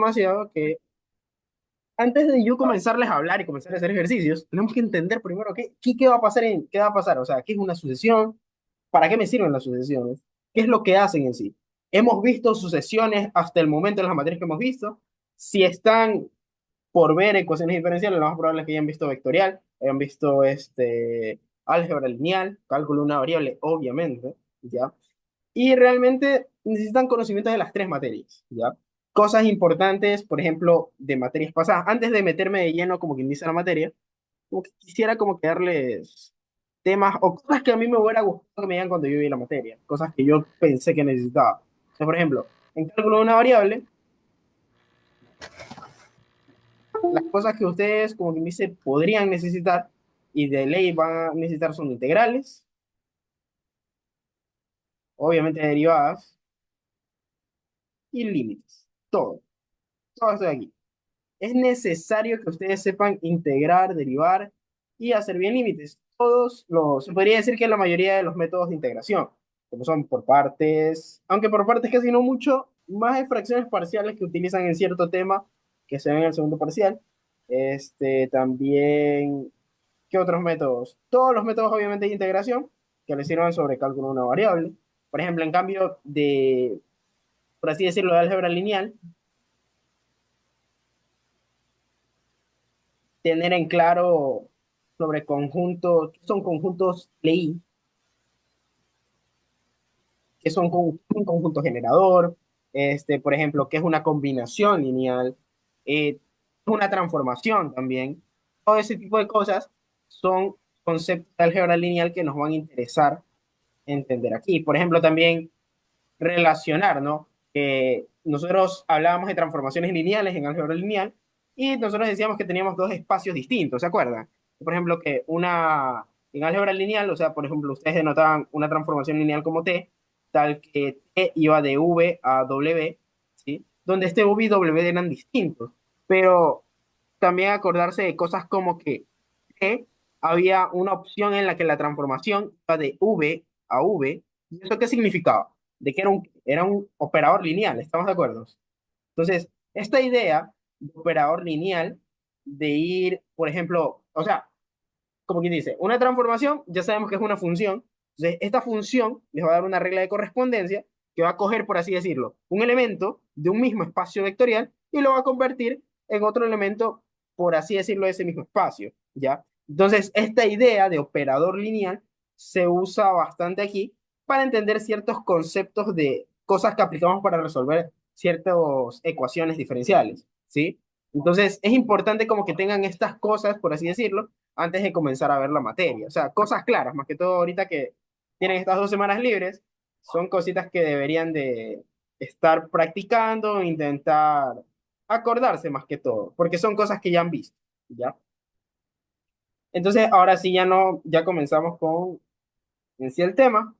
demasiado que antes de yo comenzarles a hablar y comenzar a hacer ejercicios, tenemos que entender primero qué va a pasar qué va a pasar, o sea, qué es una sucesión, para qué me sirven las sucesiones, qué es lo que hacen en sí. Hemos visto sucesiones hasta el momento en las materias que hemos visto. Si están por ver ecuaciones diferenciales, lo más probable es que hayan visto vectorial, hayan visto álgebra lineal, cálculo de una variable, obviamente, ¿ya? Y realmente necesitan conocimientos de las tres materias, ¿ya? Cosas importantes, por ejemplo, de materias pasadas. Antes de meterme de lleno, como quien dice la materia, como que quisiera como que darles temas o cosas que a mí me hubiera gustado que me digan cuando yo vi la materia, cosas que yo pensé que necesitaba. O sea, por ejemplo, en cálculo de una variable, las cosas que ustedes, como quien dice, podrían necesitar y de ley van a necesitar son integrales, obviamente derivadas y límites. Todo esto de aquí. Es necesario que ustedes sepan integrar, derivar y hacer bien límites. Se podría decir que la mayoría de los métodos de integración, como son por partes, aunque por partes casi no mucho, más de fracciones parciales que utilizan en cierto tema que se ven en el segundo parcial. También, ¿qué otros métodos? Todos los métodos obviamente de integración que les sirvan sobre cálculo de una variable. Por ejemplo, en cambio por así decirlo, de álgebra lineal, tener en claro sobre conjuntos, qué son conjuntos LI, qué son un conjunto generador, por ejemplo, qué es una combinación lineal, una transformación también. Todo ese tipo de cosas son conceptos de álgebra lineal que nos van a interesar entender aquí. Por ejemplo, también relacionar, ¿no? Nosotros hablábamos de transformaciones lineales en álgebra lineal y nosotros decíamos que teníamos dos espacios distintos, ¿se acuerdan? Por ejemplo, en álgebra lineal, o sea, por ejemplo, ustedes denotaban una transformación lineal como T, tal que T iba de V a W, ¿sí? Donde este V y W eran distintos, pero también acordarse de cosas como que T había una opción en la que la transformación iba de V a V. ¿Y eso qué significaba? De que era un operador lineal, ¿estamos de acuerdo? Entonces, esta idea de operador lineal, de ir, por ejemplo, o sea, como quien dice, una transformación, ya sabemos que es una función. Entonces, esta función les va a dar una regla de correspondencia que va a coger, por así decirlo, un elemento de un mismo espacio vectorial y lo va a convertir en otro elemento, por así decirlo, de ese mismo espacio, ¿ya? Entonces, esta idea de operador lineal se usa bastante aquí para entender ciertos conceptos de cosas que aplicamos para resolver ciertas ecuaciones diferenciales, ¿sí? Entonces, es importante como que tengan estas cosas, por así decirlo, antes de comenzar a ver la materia. O sea, cosas claras, más que todo ahorita que tienen estas 2 semanas libres, son cositas que deberían de estar practicando, intentar acordarse más que todo, porque son cosas que ya han visto, ¿ya? Entonces, ahora sí ya no, ya comenzamos con en sí el tema,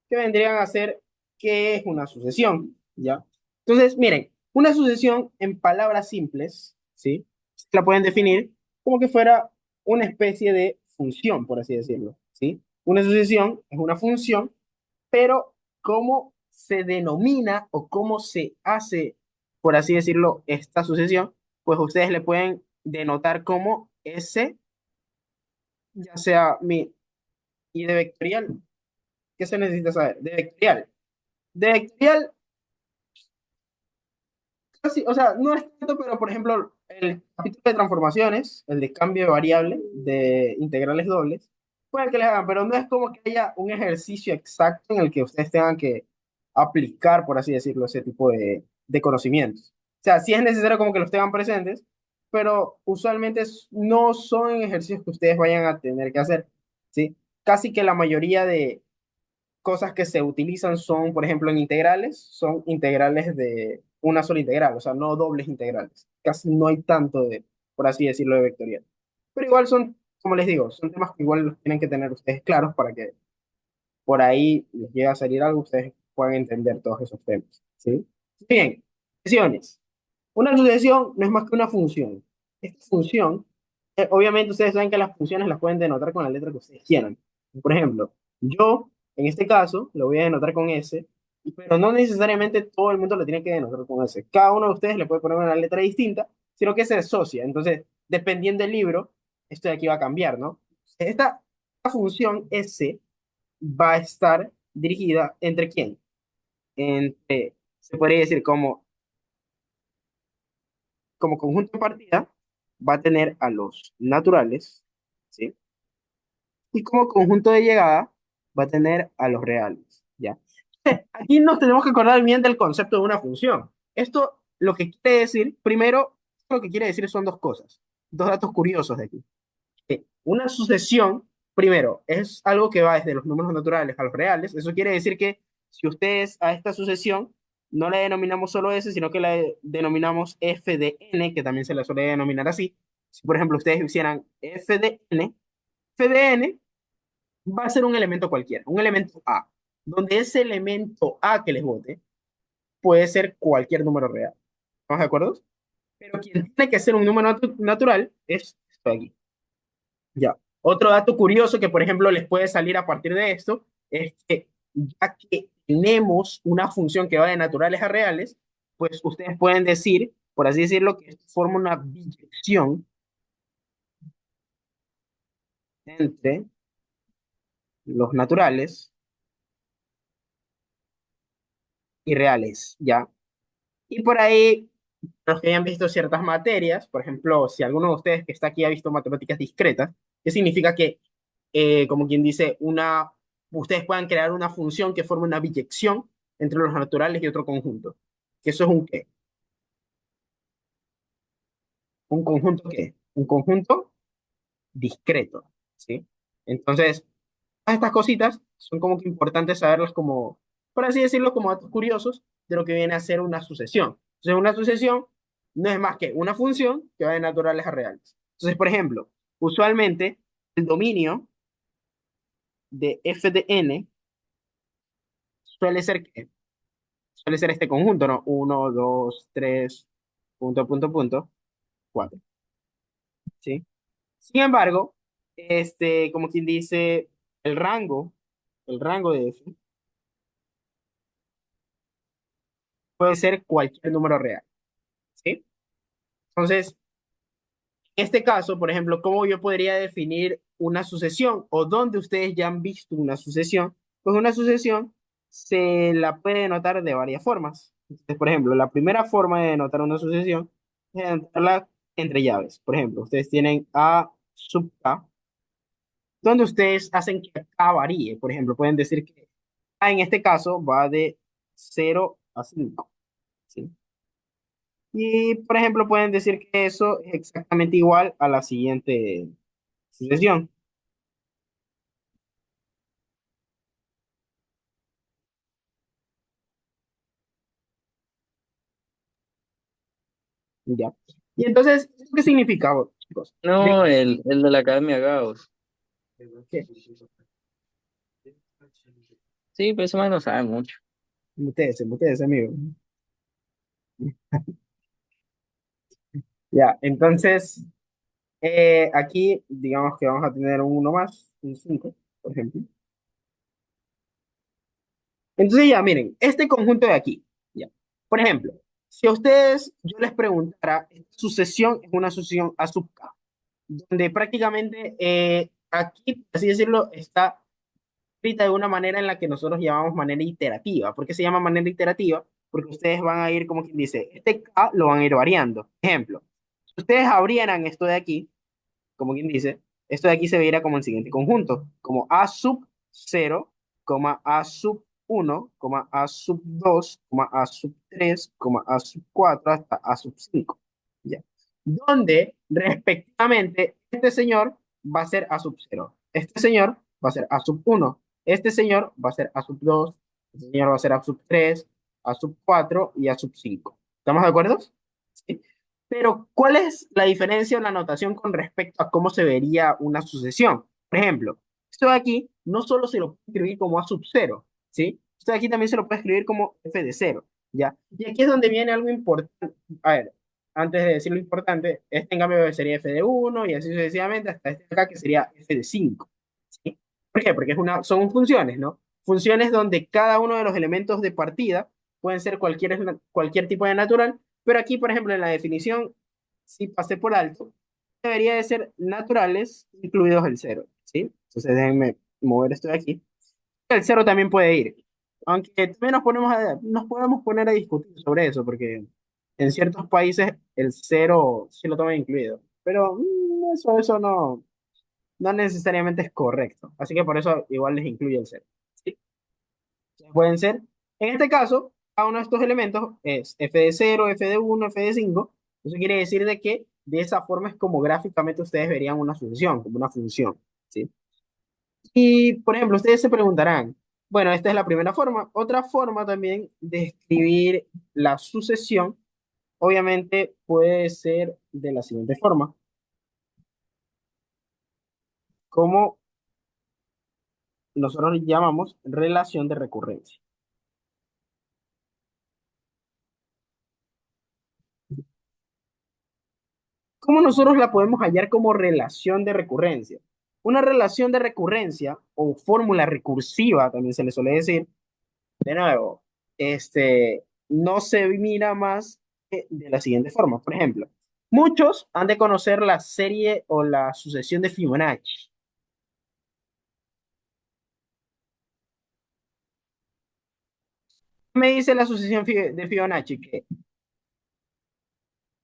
que vendrían a ser qué es una sucesión, ¿ya? Entonces, miren, una sucesión en palabras simples, ¿sí? Se la pueden definir como que fuera una especie de función, por así decirlo, ¿sí? Una sucesión es una función, pero cómo se denomina o cómo se hace, por así decirlo, esta sucesión, pues ustedes le pueden denotar como S, ya sea y de vectorial. ¿Qué se necesita saber? De vectorial. De vectorial, casi, o sea, no es tanto, pero por ejemplo, el capítulo de transformaciones, el de cambio de variable, de integrales dobles, puede que les hagan, pero no es como que haya un ejercicio exacto en el que ustedes tengan que aplicar, por así decirlo, ese tipo de conocimientos. O sea, sí es necesario como que los tengan presentes, pero usualmente no son ejercicios que ustedes vayan a tener que hacer, ¿sí? Casi que la mayoría de cosas que se utilizan son, por ejemplo, en integrales, son integrales de una sola integral, o sea, no dobles integrales. Casi no hay tanto de, por así decirlo, de vectorial. Pero igual son, como les digo, son temas que igual los tienen que tener ustedes claros para que por ahí les llegue a salir algo, ustedes puedan entender todos esos temas. ¿Sí? Bien, sucesiones. Una sucesión no es más que una función. Esta función, obviamente ustedes saben que las funciones las pueden denotar con la letra que ustedes quieran. Por ejemplo, yo, en este caso, lo voy a denotar con S, pero no necesariamente todo el mundo lo tiene que denotar con ese. Cada uno de ustedes le puede poner una letra distinta, sino que se asocia. Entonces, dependiendo del libro, esto de aquí va a cambiar, ¿no? Esta función S va a estar dirigida entre quién? Entre, se podría decir como conjunto de partida, va a tener a los naturales, ¿sí? Y como conjunto de llegada, va a tener a los reales, ¿ya? Aquí nos tenemos que acordar bien del concepto de una función. Esto lo que quiere decir, primero, lo que quiere decir son dos cosas, dos datos curiosos de aquí. Una sucesión, primero, es algo que va desde los números naturales a los reales. Eso quiere decir que si ustedes a esta sucesión no le denominamos solo S, sino que la denominamos f de n, que también se la suele denominar así. Si, por ejemplo, ustedes hicieran f de n va a ser un elemento cualquiera, un elemento A, donde ese elemento A que les vote puede ser cualquier número real. ¿Estamos de acuerdo? Pero quien tiene que ser un número natural es esto de aquí. Ya. Otro dato curioso que, por ejemplo, les puede salir a partir de esto es que ya que tenemos una función que va de naturales a reales, pues ustedes pueden decir, por así decirlo, que esto forma una biyección entre los naturales y reales, ¿ya? Y por ahí, los que hayan visto ciertas materias, por ejemplo, si alguno de ustedes que está aquí ha visto matemáticas discretas, ¿qué significa que, como quien dice, ustedes puedan crear una función que forme una biyección entre los naturales y otro conjunto? ¿Que eso es un qué? ¿Un conjunto qué? Un conjunto discreto, ¿sí? Entonces, todas estas cositas son como que importantes saberlas como, por así decirlo, como datos curiosos de lo que viene a ser una sucesión. Entonces, una sucesión no es más que una función que va de naturales a reales. Entonces, por ejemplo, usualmente el dominio de f de n suele ser ¿qué? Suele ser este conjunto, ¿no? Uno, 2, 3, punto, punto, punto, 4, ¿sí? Sin embargo, como quien dice, el rango, el rango de f puede ser cualquier número real, ¿sí? Entonces, en este caso, por ejemplo, ¿cómo yo podría definir una sucesión o dónde ustedes ya han visto una sucesión? Pues una sucesión se la puede denotar de varias formas. Entonces, por ejemplo, la primera forma de denotar una sucesión es denotarla entre llaves. Por ejemplo, ustedes tienen A sub K, donde ustedes hacen que K varíe. Por ejemplo, pueden decir que A en este caso va de 0 a 5, ¿sí? Y, por ejemplo, pueden decir que eso es exactamente igual a la siguiente sucesión. ¿Ya? Y entonces, ¿esto qué significa, chicos? De No, el de la Academia Gauss. que Sí, pues ese man no sabe mucho. ustedes, amigos. Ya, entonces, aquí, digamos que vamos a tener un uno más, un 5 por ejemplo. Entonces, ya, miren, este conjunto de aquí, ya. Por ejemplo, si a ustedes yo les preguntara, esta sucesión es una sucesión a sub k, donde prácticamente aquí, por así decirlo, está escrita de una manera en la que nosotros llamamos manera iterativa. ¿Por qué se llama manera iterativa? Porque ustedes van a ir, como quien dice, este K lo van a ir variando. Ejemplo, si ustedes abrieran esto de aquí, como quien dice, esto de aquí se vería como el siguiente conjunto, como A sub 0, A sub 1, A sub 2, A sub 3, A sub 4, hasta A sub 5. ¿Ya? Donde, respectivamente, este señor va a ser A sub 0, este señor va a ser A sub 1, este señor va a ser A sub 2, este señor va a ser A sub 3, A sub 4 y A sub 5. ¿Estamos de acuerdo? ¿Sí? Pero, ¿cuál es la diferencia en la notación con respecto a cómo se vería una sucesión? Por ejemplo, esto de aquí no solo se lo puede escribir como A sub 0, ¿sí? Esto de aquí también se lo puede escribir como F de 0, ¿ya? Y aquí es donde viene algo importante. A ver, antes de decir lo importante, este en cambio sería F de 1 y así sucesivamente hasta este de acá que sería F de 5, ¿sí? ¿Por qué? Porque son funciones, ¿no? Funciones donde cada uno de los elementos de partida pueden ser cualquier tipo de natural, pero aquí, por ejemplo, en la definición, si pasé por alto, debería de ser naturales, incluidos el cero, ¿sí? Entonces déjenme mover esto de aquí. El cero también puede ir, aunque también nos podemos poner a discutir sobre eso, porque en ciertos países el cero sí lo toman incluido, pero eso no necesariamente es correcto, así que por eso igual les incluye el cero, ¿sí? Pueden ser, en este caso, cada uno de estos elementos es f de cero, f de uno, f de 5. Eso quiere decir de que de esa forma es como gráficamente ustedes verían una sucesión, como una función, ¿sí? Y, por ejemplo, ustedes se preguntarán, bueno, esta es la primera forma. Otra forma también de escribir la sucesión, obviamente, puede ser de la siguiente forma, como nosotros llamamos relación de recurrencia. ¿Cómo nosotros la podemos hallar como relación de recurrencia? Una relación de recurrencia o fórmula recursiva, también se le suele decir, de nuevo, no se mira más que de la siguiente forma. Por ejemplo, muchos han de conocer la serie o la sucesión de Fibonacci. Me dice la sucesión de Fibonacci que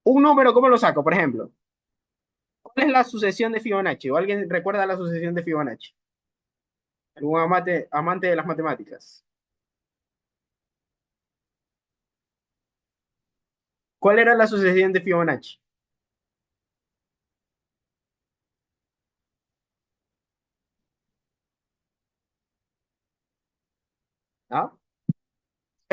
un número, ¿cómo lo saco? Por ejemplo, ¿cuál es la sucesión de Fibonacci? ¿O alguien recuerda la sucesión de Fibonacci? ¿Algún amante de las matemáticas? ¿Cuál era la sucesión de Fibonacci? ¿Ah?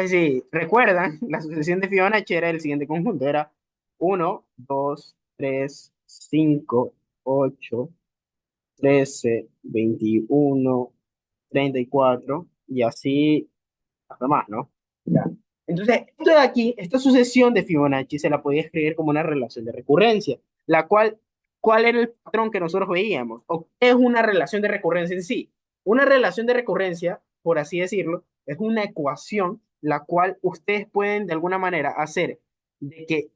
Si recuerdan, la sucesión de Fibonacci era el siguiente conjunto, era 1, 2, 3, 5, 8, 13, 21, 34 y así hasta más, ¿no? Ya. Entonces, esto de aquí, esta sucesión de Fibonacci se la podía escribir como una relación de recurrencia, la cual, ¿cuál era el patrón que nosotros veíamos? ¿O qué es una relación de recurrencia en sí? Una relación de recurrencia, por así decirlo, es una ecuación la cual ustedes pueden de alguna manera hacer de que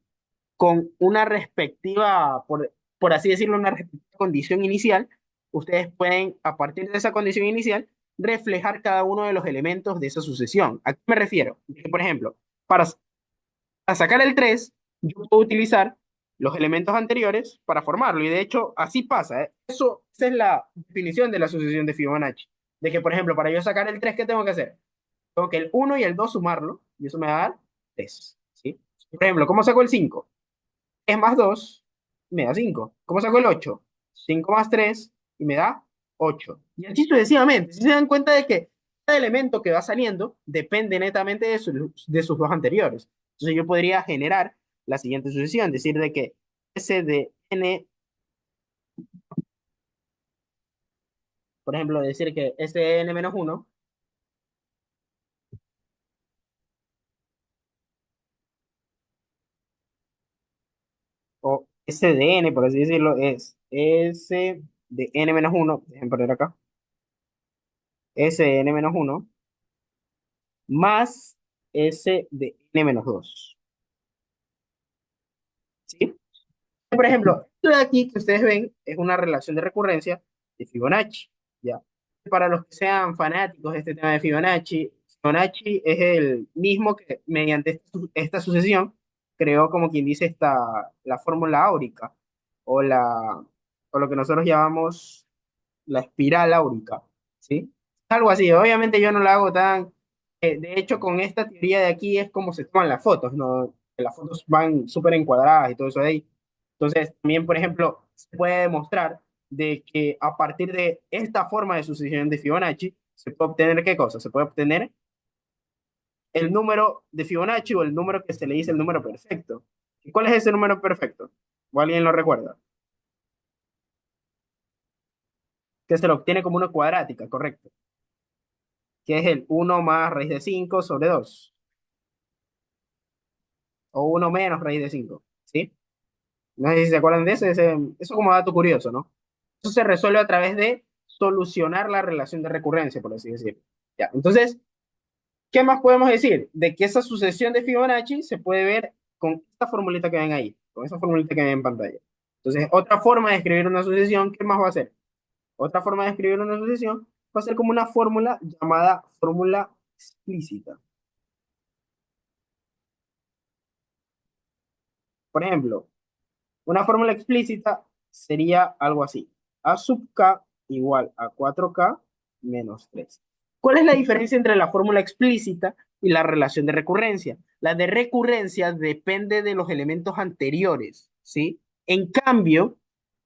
con una respectiva, por así decirlo, una respectiva condición inicial, ustedes pueden, a partir de esa condición inicial, reflejar cada uno de los elementos de esa sucesión. ¿A qué me refiero? Que, por ejemplo, para sacar el 3 yo puedo utilizar los elementos anteriores para formarlo. Y de hecho, así pasa, ¿eh? Esa es la definición de la sucesión de Fibonacci. De que, por ejemplo, para yo sacar el 3, ¿qué tengo que hacer? Tengo que el uno y el 2 sumarlo, y eso me va a dar 3. ¿Sí? Por ejemplo, ¿cómo saco el 5? 3 más 2 me da 5. ¿Cómo saco el 8? 5 más 3 y me da 8. Y así sucesivamente. Si se dan cuenta de que cada elemento que va saliendo depende netamente de sus dos anteriores. Entonces yo podría generar la siguiente sucesión, decir de que S de n, por ejemplo, decir que S de n menos 1 o S de n, por así decirlo, es S de n menos 1, déjenme poner acá, S de n menos 1 más S de n menos 2. ¿Sí? Por ejemplo, esto de aquí que ustedes ven es una relación de recurrencia de Fibonacci, ¿ya? Para los que sean fanáticos de este tema de Fibonacci, Fibonacci es el mismo que mediante esta sucesión creó, como quien dice, la fórmula áurica o, o lo que nosotros llamamos la espiral áurica, ¿sí? Algo así. Obviamente yo no lo hago tan... de hecho, con esta teoría de aquí es como se toman las fotos, ¿no? Que las fotos van súper encuadradas y todo eso de ahí. Entonces, también, por ejemplo, se puede demostrar de que a partir de esta forma de sucesión de Fibonacci, se puede obtener ¿qué cosa? Se puede obtener el número de Fibonacci o el número que se le dice el número perfecto. ¿Y cuál es ese número perfecto? ¿O alguien lo recuerda? Que se lo obtiene como una cuadrática, correcto. Que es el uno más raíz de 5 sobre 2 o uno menos raíz de 5, ¿sí? No sé si se acuerdan de eso como dato curioso, ¿no? Eso se resuelve a través de solucionar la relación de recurrencia, por así decirlo. Ya, entonces, ¿qué más podemos decir? De que esa sucesión de Fibonacci se puede ver con esta formulita que ven ahí, con esa formulita que ven en pantalla. Entonces, otra forma de escribir una sucesión, ¿qué más va a ser? Otra forma de escribir una sucesión va a ser como una fórmula llamada fórmula explícita. Por ejemplo, una fórmula explícita sería algo así. A sub k igual a 4k menos 3. ¿Cuál es la diferencia entre la fórmula explícita y la relación de recurrencia? La de recurrencia depende de los elementos anteriores, ¿sí? En cambio,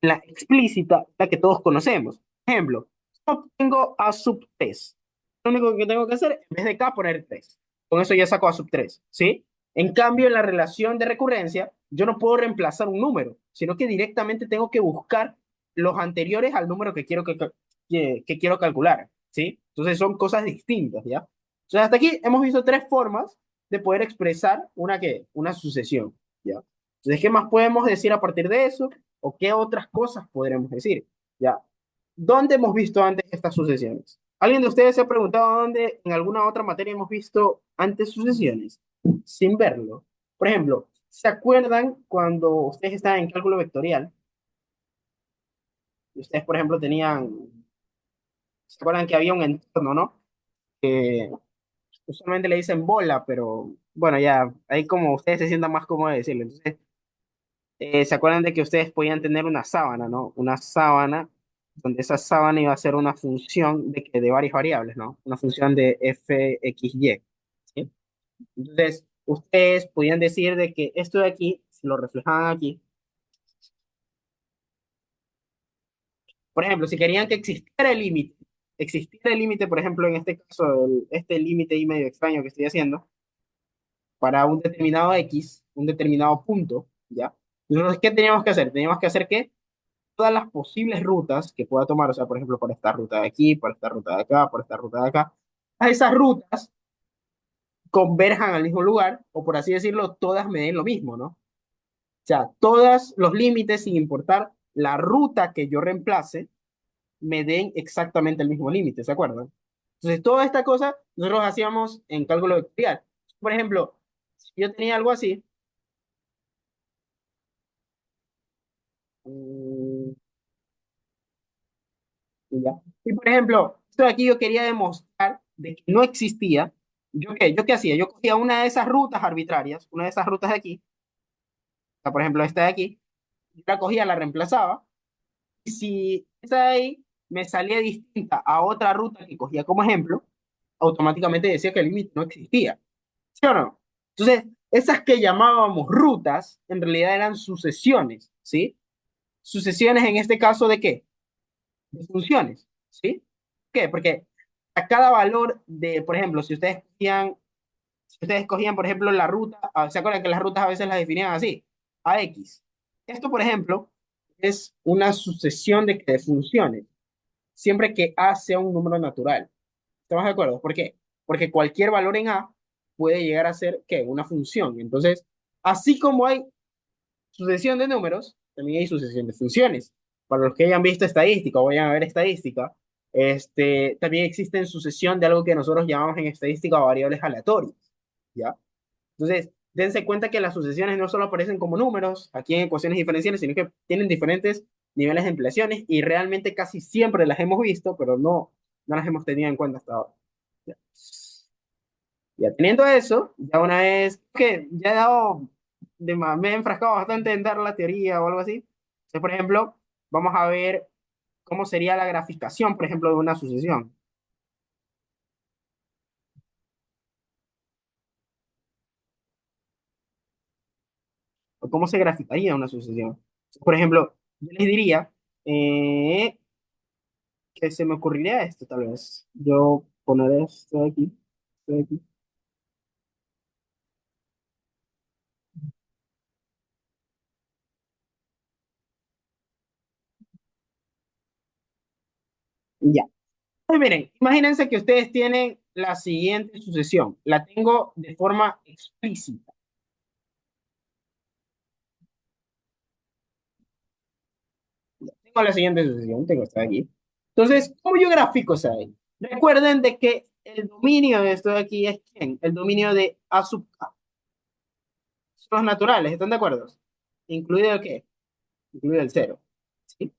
la explícita, la que todos conocemos. Ejemplo, obtengo a sub 3. Lo único que tengo que hacer, en vez de k, poner 3. Con eso ya saco a sub 3, ¿sí? En cambio, en la relación de recurrencia, yo no puedo reemplazar un número, sino que directamente tengo que buscar los anteriores al número que quiero, que quiero calcular, ¿sí? Entonces son cosas distintas, ¿ya? Entonces hasta aquí hemos visto tres formas de poder expresar una sucesión, ¿ya? Entonces, ¿qué más podemos decir a partir de eso? ¿O qué otras cosas podremos decir? ¿Ya? ¿Dónde hemos visto antes estas sucesiones? ¿Alguien de ustedes se ha preguntado dónde en alguna otra materia hemos visto antes sucesiones sin verlo? Por ejemplo, ¿se acuerdan cuando ustedes estaban en cálculo vectorial? Y ustedes, por ejemplo, ¿se acuerdan que había un entorno, ¿no? Que usualmente le dicen bola, pero bueno, ya, ahí como ustedes se sientan más cómodos de decirlo. Entonces, ¿se acuerdan de que ustedes podían tener una sábana, ¿no? Una sábana donde esa sábana iba a ser una función de varias variables, ¿no? Una función de f, x, y, ¿sí? Entonces, ustedes podían decir de que esto de aquí, si lo reflejaban aquí, por ejemplo, si querían que existiera el límite, por ejemplo, en este caso, este límite y medio extraño que estoy haciendo, para un determinado X, un determinado punto, ¿ya? Entonces, ¿qué teníamos que hacer? Teníamos que hacer que todas las posibles rutas que pueda tomar, o sea, por ejemplo, por esta ruta de aquí, por esta ruta de acá, por esta ruta de acá, a esas rutas converjan al mismo lugar, o por así decirlo, todas me den lo mismo, ¿no? O sea, todos los límites, sin importar la ruta que yo reemplace, me den exactamente el mismo límite, ¿se acuerdan? Entonces, toda esta cosa nosotros hacíamos en cálculo vectorial. Por ejemplo, si yo tenía algo así, mm, y ya. Y por ejemplo, esto de aquí yo quería demostrar de que no existía. ¿Yo qué hacía? Yo cogía una de esas rutas arbitrarias, una de esas rutas de aquí, o sea, por ejemplo, esta de aquí, yo la cogía, la reemplazaba, y si esta de ahí me salía distinta a otra ruta que cogía como ejemplo, automáticamente decía que el límite no existía. ¿Sí o no? Entonces, esas que llamábamos rutas, en realidad eran sucesiones, ¿sí? Sucesiones en este caso de qué? De funciones, ¿sí? ¿Por qué? Porque a cada valor de, por ejemplo, si ustedes cogían, por ejemplo, la ruta, ¿se acuerdan que las rutas a veces las definían así? A X. Esto, por ejemplo, es una sucesión de funciones, siempre que A sea un número natural. ¿Estamos de acuerdo? ¿Por qué? Porque cualquier valor en A puede llegar a ser, ¿qué? Una función. Entonces, así como hay sucesión de números, también hay sucesión de funciones. Para los que hayan visto estadística o vayan a ver estadística, también existen sucesión de algo que nosotros llamamos en estadística variables aleatorias, ¿ya? Entonces, dense cuenta que las sucesiones no solo aparecen como números aquí en ecuaciones diferenciales, sino que tienen diferentes niveles de ampliaciones y realmente casi siempre las hemos visto, pero no las hemos tenido en cuenta hasta ahora. Ya, ya teniendo eso, ya una vez que ya he dado, me he enfrascado bastante en dar la teoría o algo así. Entonces, por ejemplo, vamos a ver cómo sería la graficación, por ejemplo, de una sucesión, o cómo se graficaría una sucesión. Por ejemplo, yo les diría, eh, que se me ocurriría esto, tal vez. Yo poner esto de aquí, y ya. Pues miren, imagínense que ustedes tienen la siguiente sucesión. La tengo de forma explícita. Tengo la siguiente sucesión, tengo esta de aquí. Entonces, ¿cómo yo grafico esa de ahí? Recuerden de que El dominio de esto de aquí es ¿quién? El dominio de A sub K. Son los naturales, ¿están de acuerdo? ¿Incluido el qué? Incluido el cero. ¿Sí?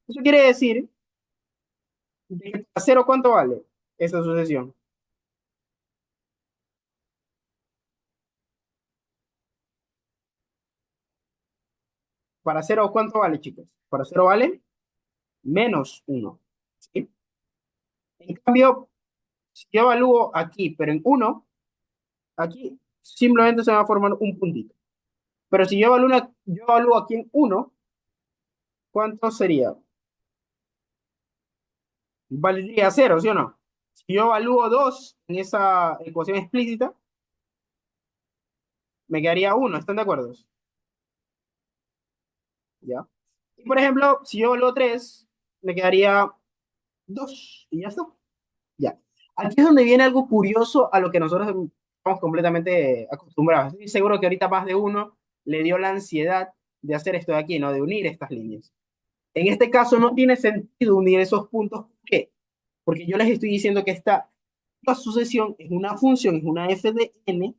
Eso quiere decir, de que a cero, ¿cuánto vale esta sucesión? Para cero, ¿cuánto vale, chicos? Para cero vale menos uno. ¿Sí? En cambio, si yo evalúo aquí, pero en uno, aquí simplemente se va a formar un puntito. Pero si yo evalúo aquí en uno, ¿cuánto sería? Valdría cero, ¿sí o no? Si yo evalúo 2 en esa ecuación explícita, me quedaría uno, ¿están de acuerdo? ¿Ya? Y por ejemplo, si yo evalúo 3 me quedaría 2 y ya está. Ya. Aquí es donde viene algo curioso a lo que nosotros estamos completamente acostumbrados. Estoy seguro que ahorita más de uno le dio la ansiedad de hacer esto de aquí, ¿no? De unir estas líneas. En este caso no tiene sentido unir esos puntos. ¿Por qué? Porque yo les estoy diciendo que esta sucesión es una función, es una f de n.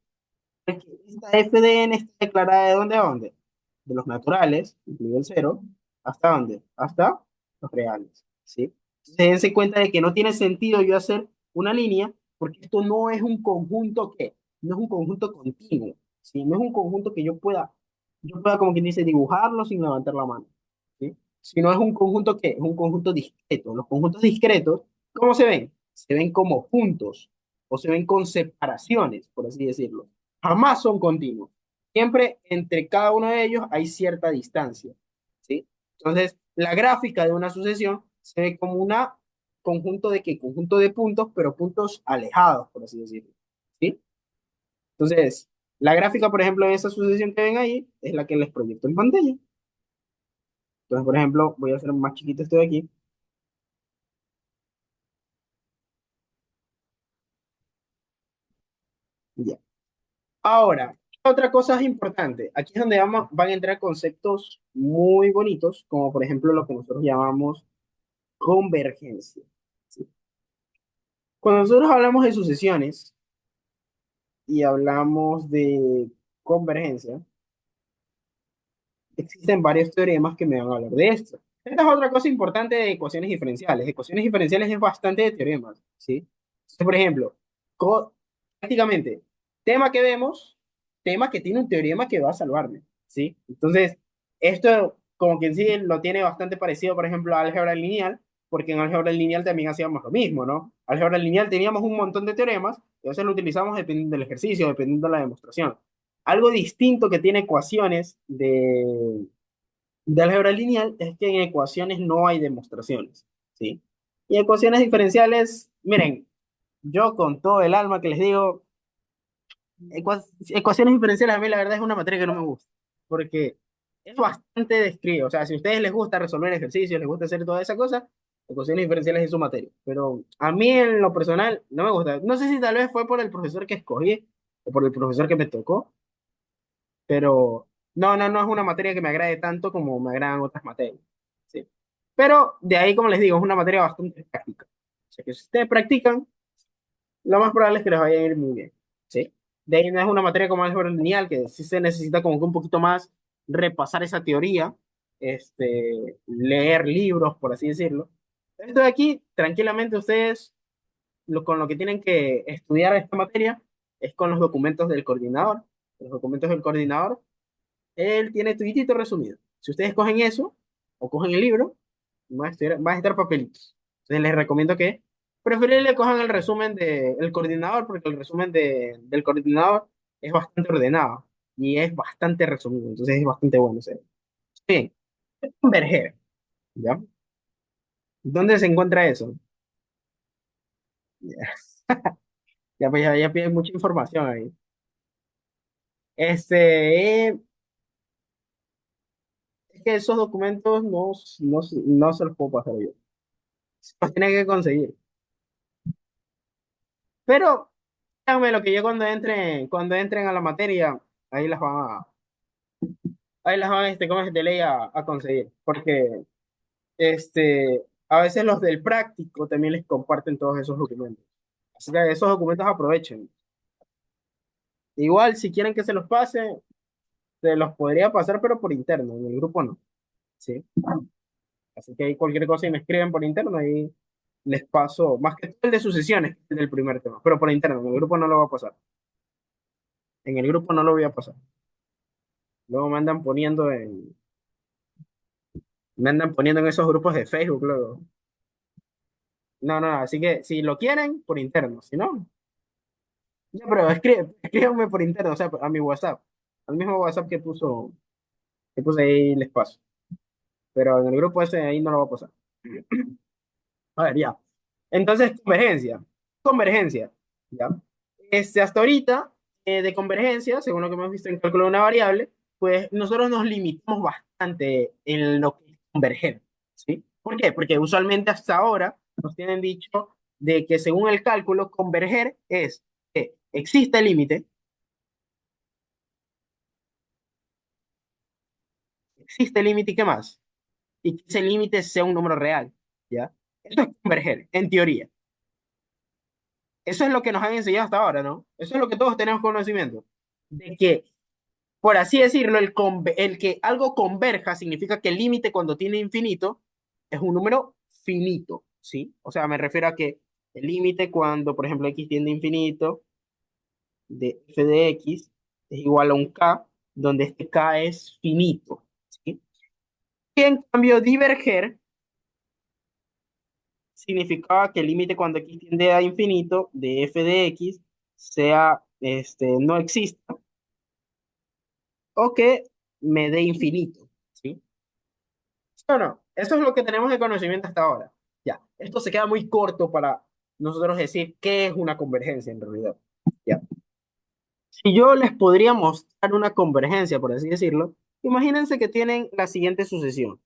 Esta f de n está declarada de dónde a dónde. De los naturales, incluido el cero, ¿hasta dónde? Hasta los reales, ¿sí? Entonces, dense cuenta de que no tiene sentido yo hacer una línea, porque esto no es un conjunto que, no es un conjunto continuo, ¿sí? No es un conjunto que yo pueda, como quien dice, dibujarlo sin levantar la mano, ¿sí? Sino es un conjunto que, es un conjunto discreto. Los conjuntos discretos, ¿cómo se ven? Se ven como puntos, o se ven con separaciones, por así decirlo. Jamás son continuos. Siempre entre cada uno de ellos hay cierta distancia, ¿sí? Entonces, la gráfica de una sucesión se ve como una conjunto de qué, conjunto de puntos, pero puntos alejados, por así decirlo, ¿sí? Entonces, la gráfica, por ejemplo, de esa sucesión que ven ahí es la que les proyecto en pantalla. Entonces, por ejemplo, voy a hacer más chiquito esto de aquí. Ya. Ahora, otra cosa es importante. Aquí es donde van a entrar conceptos muy bonitos, como por ejemplo lo que nosotros llamamos convergencia, ¿sí? Cuando nosotros hablamos de sucesiones y hablamos de convergencia, existen varios teoremas que me van a hablar de esto. Esta es otra cosa importante de ecuaciones diferenciales. Ecuaciones diferenciales es bastante de teoremas, ¿sí? Entonces, por ejemplo, prácticamente, tema que vemos, tema que tiene un teorema que va a salvarme, ¿sí? Entonces, esto, como quien sí, lo tiene bastante parecido, por ejemplo, a álgebra lineal, porque en álgebra lineal también hacíamos lo mismo, ¿no? Álgebra lineal teníamos un montón de teoremas, y a veces lo utilizamos dependiendo del ejercicio, dependiendo de la demostración. Algo distinto que tiene ecuaciones de álgebra lineal es que en ecuaciones no hay demostraciones, ¿sí? Y ecuaciones diferenciales, miren, yo con todo el alma que les digo, ecuaciones diferenciales a mí la verdad es una materia que no me gusta, porque es bastante descrito. O sea, si a ustedes les gusta resolver ejercicios, les gusta hacer toda esa cosa, ecuaciones diferenciales es su materia. Pero a mí en lo personal no me gusta. No sé si tal vez fue por el profesor que escogí o por el profesor que me tocó, pero no es una materia que me agrade tanto como me agradan otras materias, ¿sí? Pero de ahí, como les digo, es una materia bastante práctica. O sea que si ustedes practican, lo más probable es que les vaya a ir muy bien, ¿sí? De ahí no es una materia como álgebra lineal, que sí se necesita como que un poquito más repasar esa teoría, leer libros, por así decirlo. Esto de aquí, tranquilamente ustedes, con lo que tienen que estudiar esta materia es con los documentos del coordinador. Los documentos del coordinador él tiene tuitito resumido. Si ustedes cogen eso o cogen el libro, van a estar papelitos. Entonces les recomiendo que preferible cojan el resumen del coordinador, porque el resumen del coordinador es bastante ordenado y es bastante resumido. Entonces es bastante bueno. ¿Sí? Bien, converger. ¿Ya? ¿Dónde se encuentra eso? Ya, ya, pues ya piden mucha información ahí. Es que esos documentos no se los puedo pasar yo. Se los tiene que conseguir. Pero créanme lo que yo cuando entren a la materia, ahí las van, ¿cómo es? De ley a conseguir. Porque, a veces los del práctico también les comparten todos esos documentos. Así que esos documentos aprovechen. Igual, si quieren que se los pase, se los podría pasar, pero por interno, en el grupo no. ¿Sí? Así que ahí cualquier cosa y me escriben por interno y les paso, más que todo el de sucesiones, el del primer tema, pero por interno, en el grupo no lo va a pasar. En el grupo no lo voy a pasar. Luego me andan poniendo en esos grupos de Facebook luego. No, no, no, así que si lo quieren, por interno, si no, ya, pero escríbanme por interno, o sea, a mi WhatsApp, al mismo WhatsApp que puse ahí les paso. Pero en el grupo ese ahí no lo va a pasar. A ver, ya. Entonces, convergencia. Convergencia. ¿Ya? Hasta ahorita, de convergencia, según lo que hemos visto en cálculo de una variable, pues nosotros nos limitamos bastante en lo que es converger. ¿Sí? ¿Por qué? Porque usualmente hasta ahora nos tienen dicho de que según el cálculo, converger es que existe el límite, existe el límite y qué más, y que ese límite sea un número real. ¿Ya? Eso es converger, en teoría. Eso es lo que nos han enseñado hasta ahora, ¿no? Eso es lo que todos tenemos conocimiento. De que, por así decirlo, el que algo converja significa que el límite cuando tiene infinito es un número finito, ¿sí? O sea, me refiero a que el límite cuando, por ejemplo, x tiende a infinito de f de x es igual a un k, donde este k es finito, ¿sí? Y en cambio, diverger significaba que el límite cuando x tiende a infinito de f de x no exista o que me dé infinito, ¿sí? No, no, eso es lo que tenemos de conocimiento hasta ahora. Ya, esto se queda muy corto para nosotros decir qué es una convergencia en realidad. Ya. Si yo les podría mostrar una convergencia, por así decirlo, imagínense que tienen la siguiente sucesión.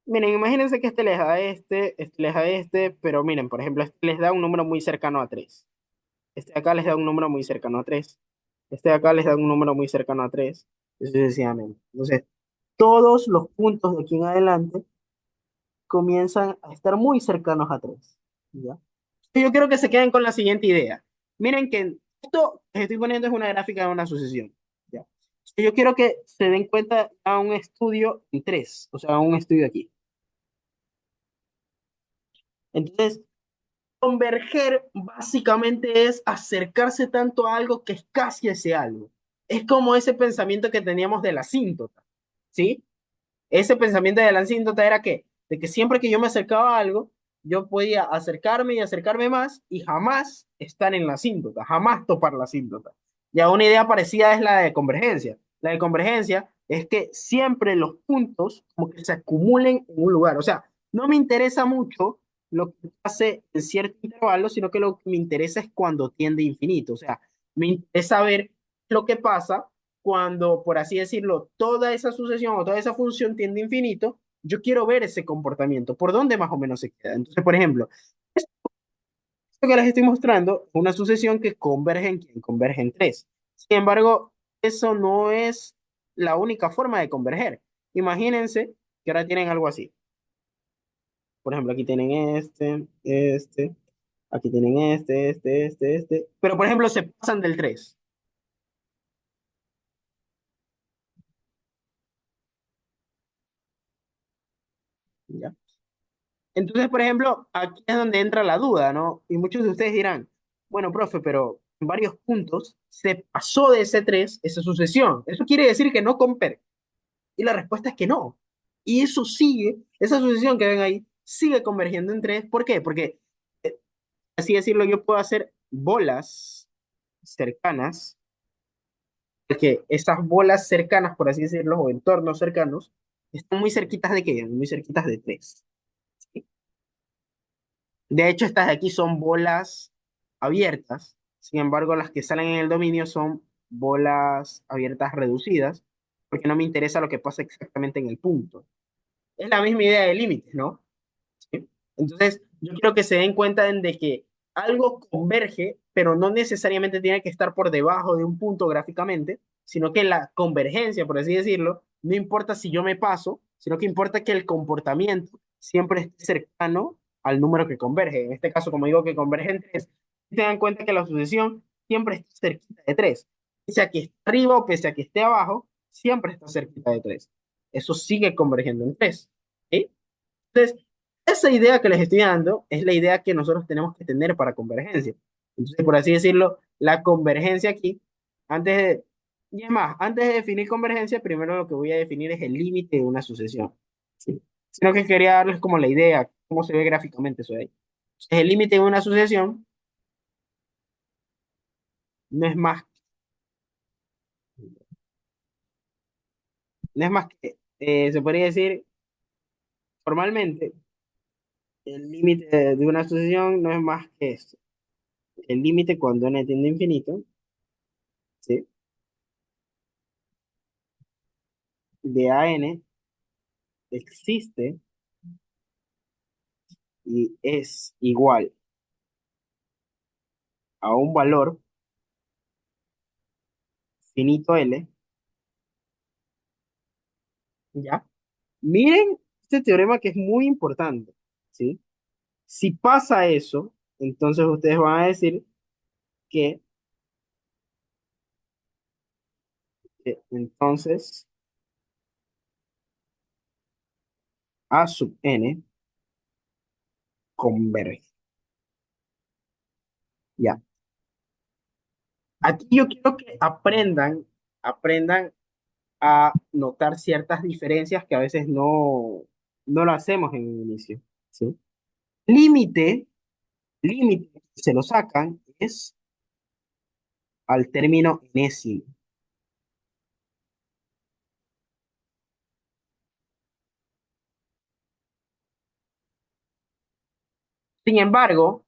Miren, imagínense que este les da este les da este, pero miren, por ejemplo, este les da un número muy cercano a 3. Este de acá les da un número muy cercano a 3. Este de acá les da un número muy cercano a 3. Y sucesivamente. Entonces, todos los puntos de aquí en adelante comienzan a estar muy cercanos a 3. ¿Ya? Yo quiero que se queden con la siguiente idea. Miren que esto que estoy poniendo es una gráfica de una sucesión. ¿Ya? Yo quiero que se den cuenta a un estudio en 3, o sea, un estudio aquí. Entonces, converger básicamente es acercarse tanto a algo que es casi ese algo. Es como ese pensamiento que teníamos de la asíntota, ¿sí? Ese pensamiento de la asíntota era que, de que siempre que yo me acercaba a algo, yo podía acercarme y acercarme más y jamás estar en la asíntota, jamás topar la asíntota. Ya una idea parecida es la de convergencia. La de convergencia es que siempre los puntos como que se acumulen en un lugar. O sea, no me interesa mucho lo que hace en cierto intervalo, sino que lo que me interesa es cuando tiende a infinito. O sea, me interesa ver lo que pasa cuando, por así decirlo, toda esa sucesión o toda esa función tiende a infinito. Yo quiero ver ese comportamiento, por dónde más o menos se queda. Entonces, por ejemplo, esto que les estoy mostrando es una sucesión que converge en tres. Sin embargo, eso no es la única forma de converger. Imagínense que ahora tienen algo así. Por ejemplo, aquí tienen aquí tienen pero por ejemplo se pasan del 3. ¿Ya? Entonces, por ejemplo, aquí es donde entra la duda, ¿no? Y muchos de ustedes dirán, bueno, profe, pero en varios puntos se pasó de ese 3 esa sucesión. Eso quiere decir que no converge. Y la respuesta es que no. Y eso sigue, esa sucesión que ven ahí, sigue convergiendo en 3. ¿Por qué? Porque, así decirlo, yo puedo hacer bolas cercanas, porque esas bolas cercanas, por así decirlo, o entornos cercanos, están muy cerquitas de qué? Muy cerquitas de 3. De hecho, estas de aquí son bolas abiertas. Sin embargo, las que salen en el dominio son bolas abiertas reducidas, porque no me interesa lo que pasa exactamente en el punto. Es la misma idea de límites, ¿no? ¿Sí? Entonces, yo quiero que se den cuenta de que algo converge, pero no necesariamente tiene que estar por debajo de un punto gráficamente, sino que la convergencia, por así decirlo, no importa si yo me paso, sino que importa que el comportamiento siempre esté cercano al número que converge. En este caso, como digo que converge en 3, tengan en cuenta que la sucesión siempre está cerquita de 3. Pese a que esté arriba o pese a que esté abajo, siempre está cerquita de 3. Eso sigue convergiendo en 3. ¿Sí? Entonces, esa idea que les estoy dando es la idea que nosotros tenemos que tener para convergencia. Entonces, por así decirlo, la convergencia aquí, antes de, y es más, antes de definir convergencia, primero lo que voy a definir es el límite de una sucesión. ¿Sí? Sino que quería darles como la idea, cómo se ve gráficamente eso de ahí. Entonces, el límite de una sucesión no es más, no es más que, se podría decir formalmente, el límite de una sucesión no es más que esto. El límite cuando n tiende a infinito, ¿sí? De a n existe y es igual a un valor finito L, ¿ya? Miren este teorema que es muy importante, ¿sí? Si pasa eso, entonces ustedes van a decir que, entonces A sub n converge, ¿ya? Aquí yo quiero que aprendan a notar ciertas diferencias que a veces no lo hacemos en el inicio, ¿sí? Límite, límite, se lo sacan, es al término enésimo. Sin embargo,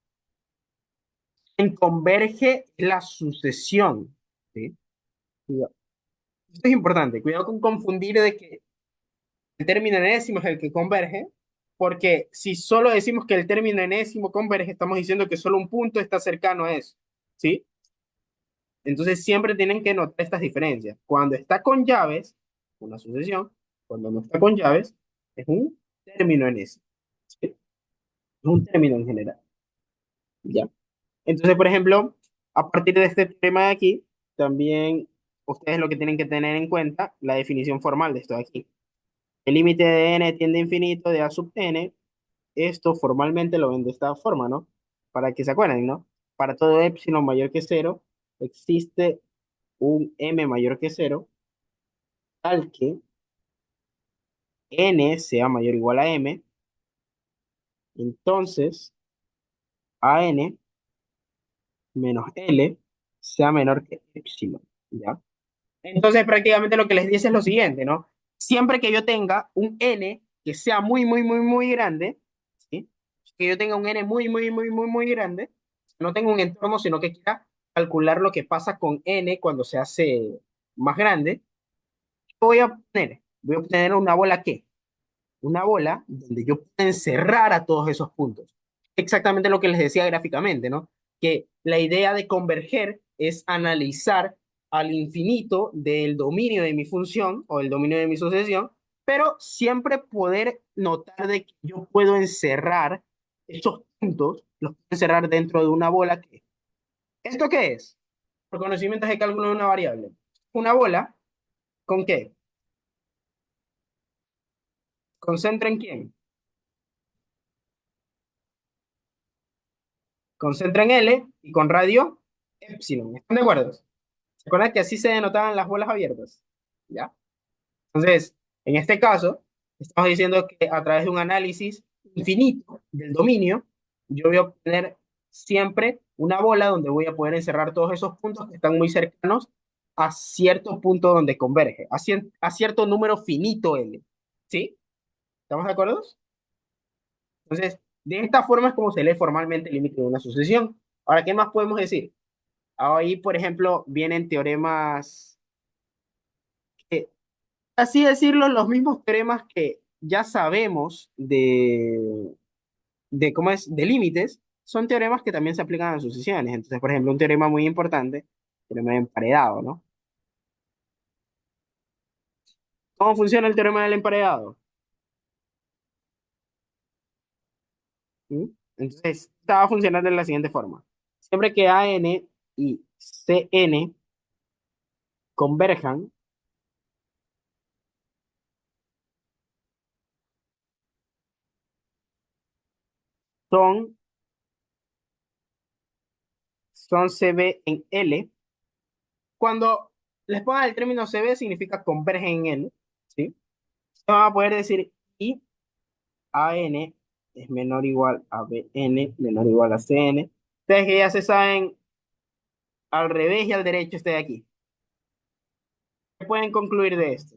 en converge la sucesión, ¿sí? Cuidado. Esto es importante, cuidado con confundir de que el término enésimo es el que converge, porque si solo decimos que el término enésimo converge, estamos diciendo que solo un punto está cercano a eso, ¿sí? Entonces siempre tienen que notar estas diferencias. Cuando está con llaves, una sucesión, cuando no está con llaves, es un término enésimo, ¿sí? Es un término en general, ¿ya? Entonces, por ejemplo, a partir de este tema de aquí, también ustedes lo que tienen que tener en cuenta, la definición formal de esto de aquí. El límite de n tiende a infinito de a sub n, esto formalmente lo ven de esta forma, ¿no? Para que se acuerden, ¿no? Para todo epsilon mayor que cero, existe un m mayor que cero, tal que n sea mayor o igual a m, entonces a n menos L sea menor que epsilon, ¿ya? Entonces, prácticamente lo que les dice es lo siguiente, ¿no? Siempre que yo tenga un n que sea muy, muy, muy, muy grande, ¿sí? Que yo tenga un n muy, muy, muy, muy, muy grande, no tengo un entorno, sino que quiera calcular lo que pasa con n cuando se hace más grande, ¿qué voy a obtener? Voy a obtener una bola ¿qué? Una bola donde yo pueda encerrar a todos esos puntos. Exactamente lo que les decía gráficamente, ¿no? Que la idea de converger es analizar al infinito del dominio de mi función o el dominio de mi sucesión, pero siempre poder notar de que yo puedo encerrar esos puntos, los puedo encerrar dentro de una bola que... ¿Esto qué es? Por conocimientos de cálculo de una variable. Una bola, ¿con qué? ¿Concentra en quién? Concentra en L y con radio epsilon. ¿Están de acuerdo? ¿Se acuerdan que así se denotaban las bolas abiertas? ¿Ya? Entonces, en este caso, estamos diciendo que a través de un análisis infinito del dominio, yo voy a obtener siempre una bola donde voy a poder encerrar todos esos puntos que están muy cercanos a cierto punto donde converge, a cierto número finito L. ¿Sí? ¿Estamos de acuerdo? Entonces, de esta forma es como se lee formalmente el límite de una sucesión. Ahora, ¿qué más podemos decir? Ahí, por ejemplo, vienen teoremas, que, así decirlo, los mismos teoremas que ya sabemos de cómo es, de límites, son teoremas que también se aplican a sucesiones. Entonces, por ejemplo, un teorema muy importante, teorema de emparedado, ¿no? ¿Cómo funciona el teorema del emparedado? ¿Mm? Entonces, estaba funcionando de la siguiente forma. Siempre que AN y CN converjan, son, son CB en L. Cuando les pongan el término CB significa convergen en L, ¿sí? Vamos a poder decir I AN es menor o igual a BN, menor o igual a CN. Ustedes que ya se saben al revés y al derecho este de aquí. ¿Qué pueden concluir de esto?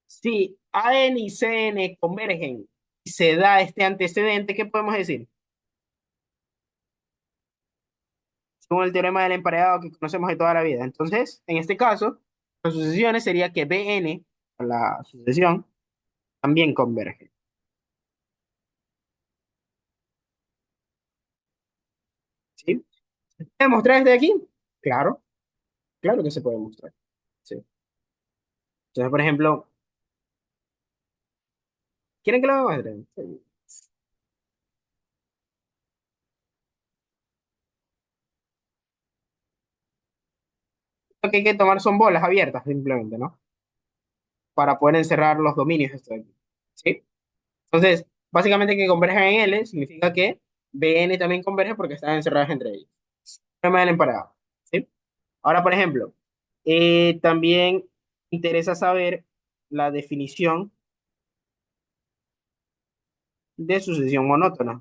Si AN y CN convergen y se da este antecedente, ¿qué podemos decir? Según el teorema del emparedado que conocemos de toda la vida. Entonces, en este caso, las sucesiones sería que BN, la sucesión, también converge. ¿Sí? ¿Se puede mostrar desde aquí? Claro, claro que se puede mostrar. Sí. Entonces, por ejemplo, ¿quieren que lo muestre? Sí. Lo que hay que tomar son bolas abiertas, simplemente, ¿no? Para poder encerrar los dominios de esto de aquí. ¿Sí? Entonces, básicamente que converjan en L significa que BN también converge porque están encerradas entre ellos. Tema del emparejado. ¿Sí? Ahora, por ejemplo, también interesa saber la definición de sucesión monótona.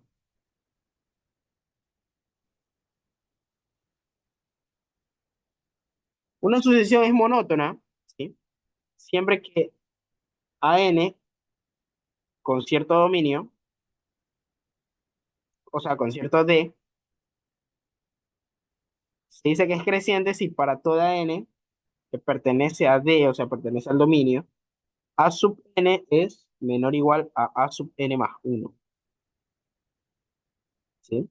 Una sucesión es monótona, ¿sí? Siempre que AN con cierto dominio, o sea, con cierto D, se dice que es creciente si para toda N que pertenece a D, o sea, pertenece al dominio, A sub N es menor o igual a sub N más uno, ¿sí?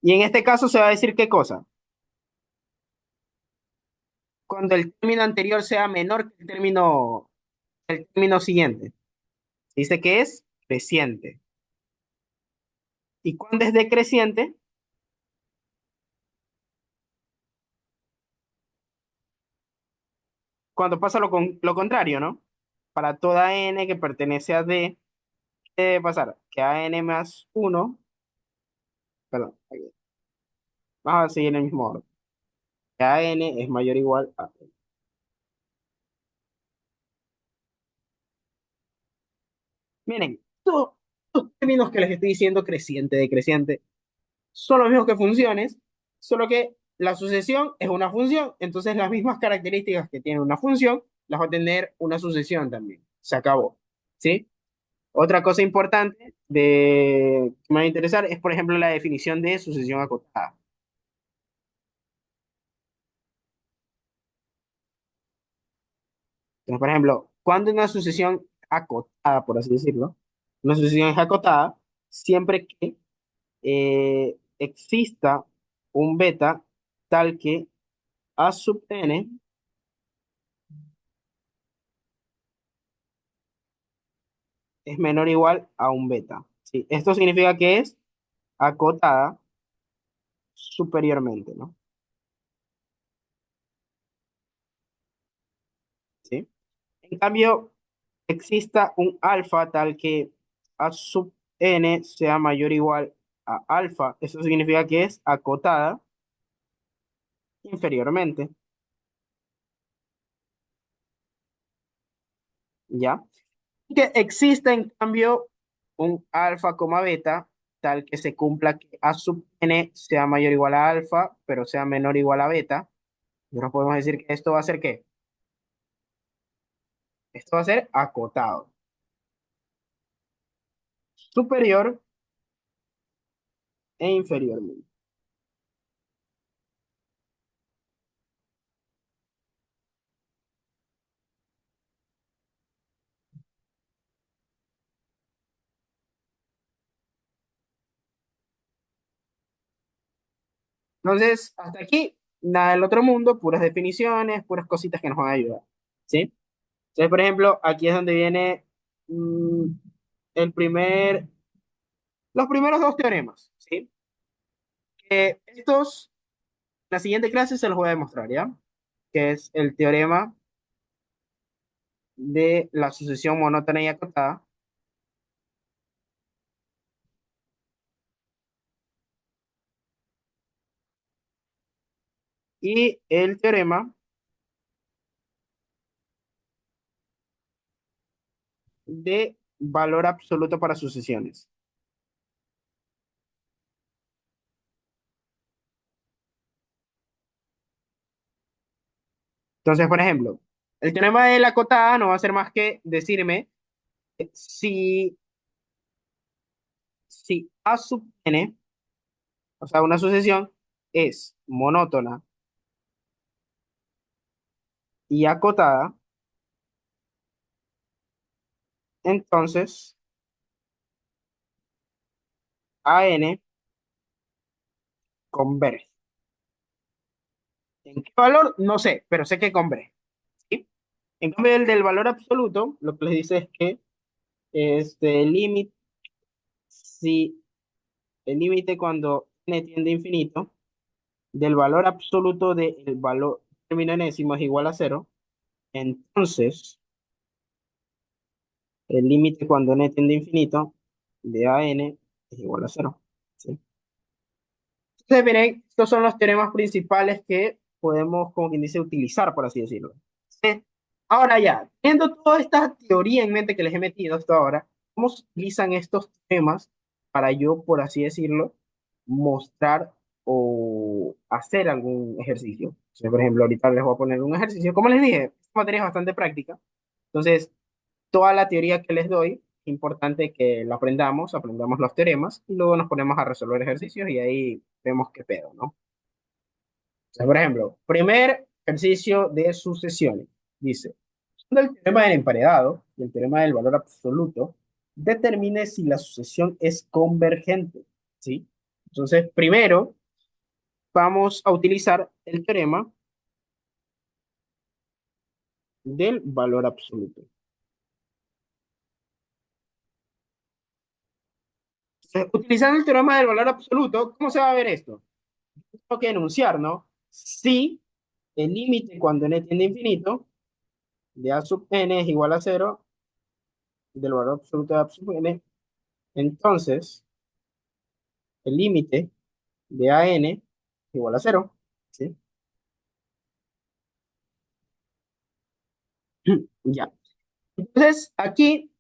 Y en este caso se va a decir qué cosa. Cuando el término anterior sea menor que el término siguiente. Se dice que es creciente. Y cuando es decreciente, cuando pasa lo contrario, ¿no? Para toda N que pertenece a D, ¿qué debe pasar? Que a N más uno, perdón, vamos a seguir en el mismo orden. Que a N es mayor o igual a... Miren, todos los términos que les estoy diciendo, creciente, decreciente, son los mismos que funciones, solo que la sucesión es una función, entonces las mismas características que tiene una función las va a tener una sucesión también. Se acabó. ¿Sí? Otra cosa importante que me va a interesar es, por ejemplo, la definición de sucesión acotada. Entonces, por ejemplo, cuando una sucesión acotada, por así decirlo, una sucesión es acotada siempre que exista un beta tal que A sub n es menor o igual a un beta. ¿Sí? Esto significa que es acotada superiormente, ¿no? ¿Sí? En cambio, exista un alfa tal que A sub n sea mayor o igual a alfa, eso significa que es acotada inferiormente, ¿ya? Y que exista en cambio un alfa, beta tal que se cumpla que A sub n sea mayor o igual a alfa, pero sea menor o igual a beta. Nosotros podemos decir que esto va a ser ¿qué? Esto va a ser acotado. Superior e inferiormente. Entonces, hasta aquí, nada del otro mundo, puras definiciones, puras cositas que nos van a ayudar. ¿Sí? Entonces, por ejemplo, aquí es donde viene mm, el primer, los primeros dos teoremas. ¿Sí? Estos, la siguiente clase se los voy a demostrar, ¿ya? Que es el teorema de la sucesión monótona y acotada y el teorema de valor absoluto para sucesiones. Entonces, por ejemplo, el teorema de la acotada no va a ser más que decirme si, si A sub n, o sea, una sucesión, es monótona y acotada, entonces AN converge. ¿En qué valor? No sé, pero sé que converge. ¿Sí? En cambio, el del valor absoluto, lo que les dice es que el límite, si el límite cuando n tiende a infinito, del valor absoluto del valor término enésimo es igual a cero, entonces el límite cuando n tiende a infinito de AN es igual a cero. ¿Sí? Entonces, miren, estos son los teoremas principales que podemos, como quien dice, utilizar, por así decirlo. ¿Sí? Ahora ya, teniendo toda esta teoría en mente que les he metido hasta ahora, ¿cómo se utilizan estos temas para yo, por así decirlo, mostrar o hacer algún ejercicio? O sea, por ejemplo, ahorita les voy a poner un ejercicio. Como les dije, esta materia es bastante práctica. Entonces, toda la teoría que les doy, es importante que la aprendamos, aprendamos los teoremas y luego nos ponemos a resolver ejercicios y ahí vemos qué pedo, ¿no? O sea, por ejemplo, primer ejercicio de sucesiones. Dice, el teorema del emparedado y el teorema del valor absoluto, determine si la sucesión es convergente, ¿sí? Entonces, primero vamos a utilizar el teorema del valor absoluto. Entonces, utilizando el teorema del valor absoluto, ¿cómo se va a ver esto? Tengo que enunciar, ¿no? Si el límite cuando n tiende a infinito de a sub n es igual a cero, del valor absoluto de a sub n, entonces el límite de a n es igual a cero, ¿sí? Ya. Entonces, aquí,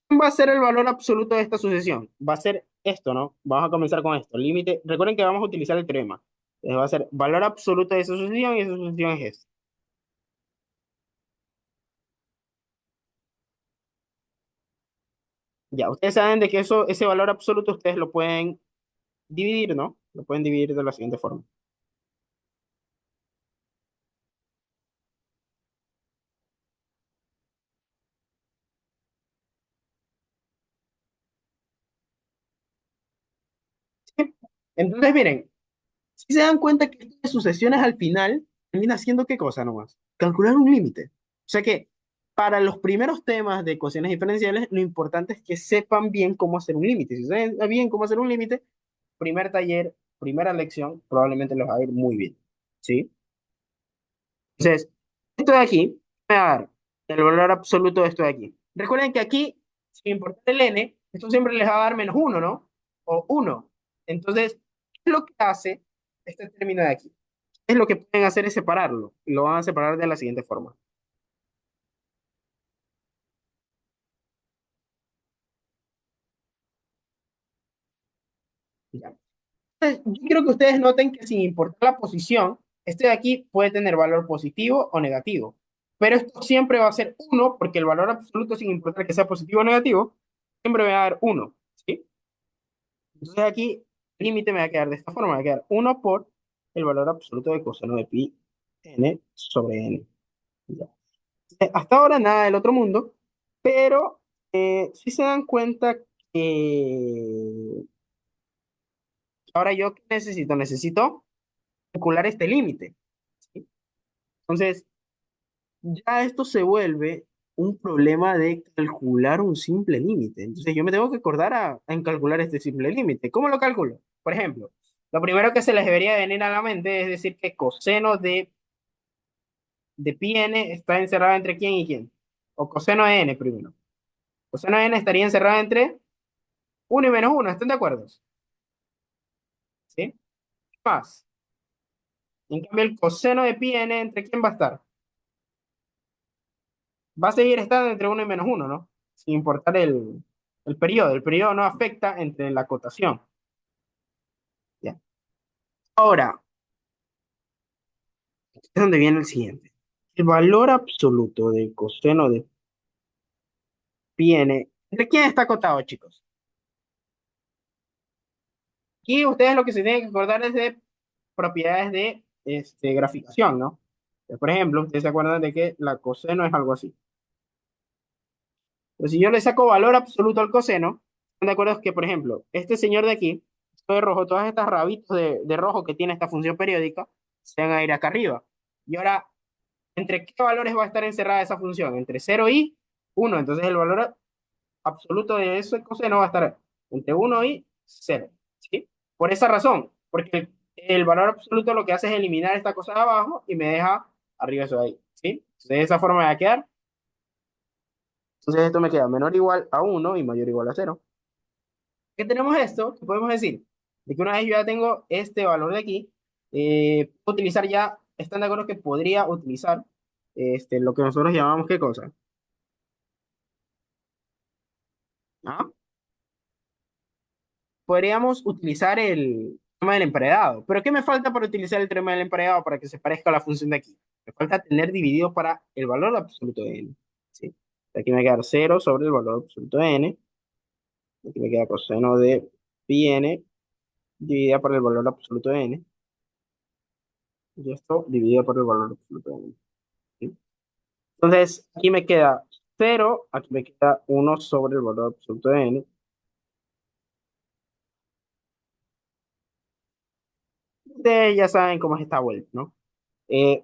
¿cuál va a ser el valor absoluto de esta sucesión? Va a ser esto, ¿no? Vamos a comenzar con esto. Límite, recuerden que vamos a utilizar el teorema. Entonces va a ser valor absoluto de esa sucesión y esa sucesión es esto. Ya, ustedes saben de que eso, ese valor absoluto ustedes lo pueden dividir, ¿no? Lo pueden dividir de la siguiente forma. ¿Sí? Entonces, miren, si se dan cuenta que estas sucesiones al final termina siendo qué cosa nomás, calcular un límite. O sea que para los primeros temas de ecuaciones diferenciales, lo importante es que sepan bien cómo hacer un límite. Si saben bien cómo hacer un límite, primer taller, primera lección, probablemente les va a ir muy bien. ¿Sí? Entonces, esto de aquí, voy a dar el valor absoluto de esto de aquí. Recuerden que aquí, sin importar el n, esto siempre les va a dar menos uno, ¿no? O uno. Entonces, ¿qué es lo que hace este término de aquí? Es lo que pueden hacer es separarlo. Y lo van a separar de la siguiente forma. ¿Ya? Entonces, yo quiero que ustedes noten que sin importar la posición, este de aquí puede tener valor positivo o negativo. Pero esto siempre va a ser uno, porque el valor absoluto, sin importar que sea positivo o negativo, siempre va a dar uno. ¿Sí? Entonces aquí el límite me va a quedar de esta forma, me va a quedar uno por el valor absoluto de coseno de pi n sobre n. Ya. Hasta ahora nada del otro mundo, pero si se dan cuenta que ahora yo ¿qué necesito? Necesito calcular este límite, ¿sí? Entonces, ya esto se vuelve un problema de calcular un simple límite. Entonces, yo me tengo que acordar en calcular este simple límite. ¿Cómo lo calculo? Por ejemplo, lo primero que se les debería venir a la mente es decir que coseno de pi n está encerrado entre quién y quién. O coseno de n primero. Coseno de n estaría encerrado entre uno y menos uno. ¿Están de acuerdo? ¿Sí? Más. En cambio, el coseno de pi n, ¿entre quién va a estar? Va a seguir estando entre uno y menos uno, ¿no? Sin importar el periodo. El periodo no afecta entre la cotación. ¿Ya? Ahora, es donde viene el siguiente. El valor absoluto del coseno de pi n, ¿entre quién está acotado, chicos? Aquí ustedes lo que se tienen que acordar es de propiedades de graficación, ¿no? Por ejemplo, ustedes se acuerdan de que la coseno es algo así. Pero si yo le saco valor absoluto al coseno, ¿están de acuerdo que, por ejemplo, este señor de aquí, esto de rojo, todas estas rabitos de rojo que tiene esta función periódica, se van a ir acá arriba. Y ahora, ¿entre qué valores va a estar encerrada esa función? Entre cero y uno. Entonces el valor absoluto de ese coseno va a estar entre uno y cero. ¿Sí? Por esa razón, porque el valor absoluto lo que hace es eliminar esta cosa de abajo y me deja arriba eso de ahí. ¿Sí? Entonces, de esa forma me va a quedar. Entonces esto me queda menor o igual a uno y mayor o igual a cero. ¿Qué tenemos esto? ¿Qué podemos decir? De que una vez yo ya tengo este valor de aquí, puedo utilizar ya, están de acuerdo que podría utilizar lo que nosotros llamamos, ¿qué cosa? ¿Ah? Podríamos utilizar el tema del emparedado. ¿Pero qué me falta para utilizar el tema del emparedado para que se parezca a la función de aquí? Me falta tener dividido para el valor absoluto de n. ¿Sí? Aquí me queda cero sobre el valor absoluto de n. Aquí me queda coseno de pi n dividida por el valor absoluto de n. Y esto dividido por el valor absoluto de n. ¿Sí? Entonces, aquí me queda cero, aquí me queda uno sobre el valor absoluto de n. Ustedes ya saben cómo es esta vuelta, ¿no?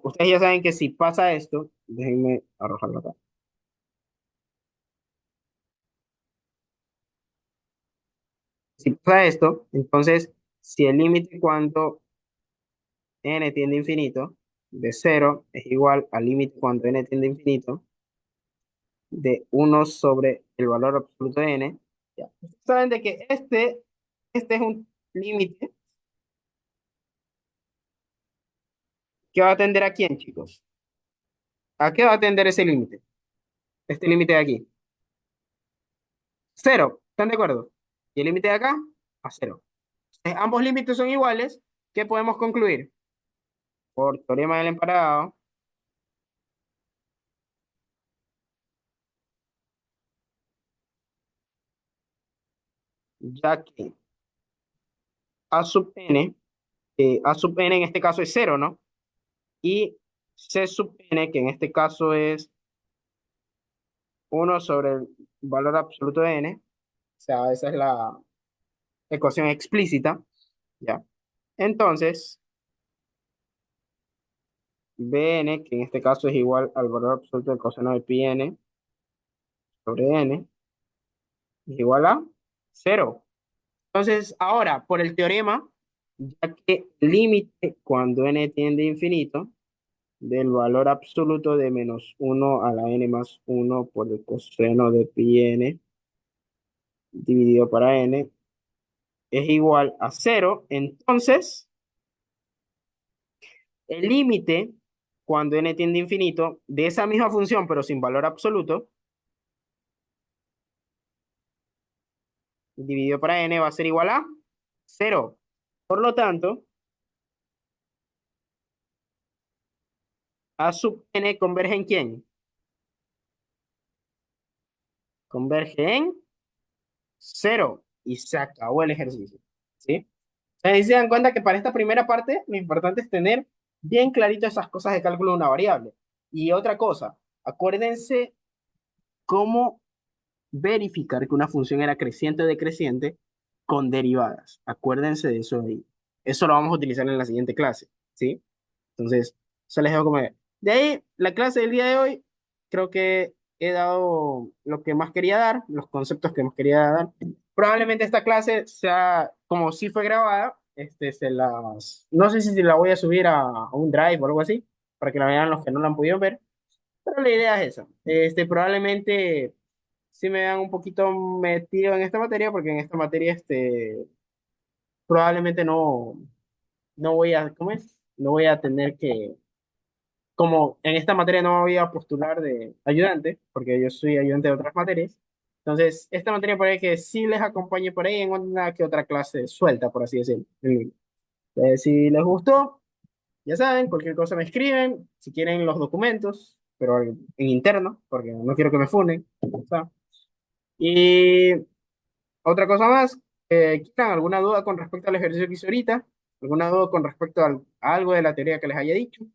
Ustedes ya saben que si pasa esto, déjenme arrojarlo acá. Si pasa esto, entonces, si el límite cuando n tiende a infinito de cero es igual al límite cuando n tiende a infinito de uno sobre el valor absoluto de n, ya. Ustedes saben de que este es un límite que va a tender a quién, chicos. ¿A qué va a tender ese límite? Este límite de aquí. Cero. ¿Están de acuerdo? Y el límite de acá, a cero. Ambos límites son iguales. ¿Qué podemos concluir? Por teorema del emparado, ya que A sub n, A sub n en este caso es cero, ¿no? Y C sub n, que en este caso es uno sobre el valor absoluto de n, o sea, esa es la ecuación explícita, ¿ya? Entonces, Bn, que en este caso es igual al valor absoluto del coseno de pi n sobre n, es igual a cero. Entonces, ahora, por el teorema, ya que el límite cuando n tiende a infinito del valor absoluto de menos uno a la n más uno por el coseno de pi n dividido para n es igual a cero, entonces el límite cuando n tiende a infinito de esa misma función, pero sin valor absoluto, dividido para n va a ser igual a cero. Por lo tanto, A sub n converge en quién? Converge en cero y se acabó el ejercicio. ¿Sí? Ahí se dan cuenta que para esta primera parte lo importante es tener bien clarito esas cosas de cálculo de una variable. Y otra cosa, acuérdense cómo verificar que una función era creciente o decreciente con derivadas. Acuérdense de eso ahí. Eso lo vamos a utilizar en la siguiente clase. ¿sí? Entonces, eso les dejo como... De ahí, la clase del día de hoy, creo que he dado lo que más quería dar, los conceptos que más quería dar. Probablemente esta clase sea, como si fue grabada, no sé si la voy a subir a un Drive o algo así, para que la vean los que no la han podido ver, pero la idea es esa. Probablemente sí me vean un poquito metido en esta materia, porque en esta materia, probablemente no voy a, ¿cómo es? No voy a tener que, como en esta materia no me voy a postular de ayudante, porque yo soy ayudante de otras materias, entonces esta materia puede que sí les acompañe por ahí en una que otra clase suelta, por así decirlo. Si les gustó, ya saben, cualquier cosa me escriben, si quieren los documentos, pero en interno, porque no quiero que me funen. ¿Está? Y otra cosa más, ¿quieran alguna duda con respecto al ejercicio que hice ahorita? ¿Alguna duda con respecto a algo de la teoría que les haya dicho?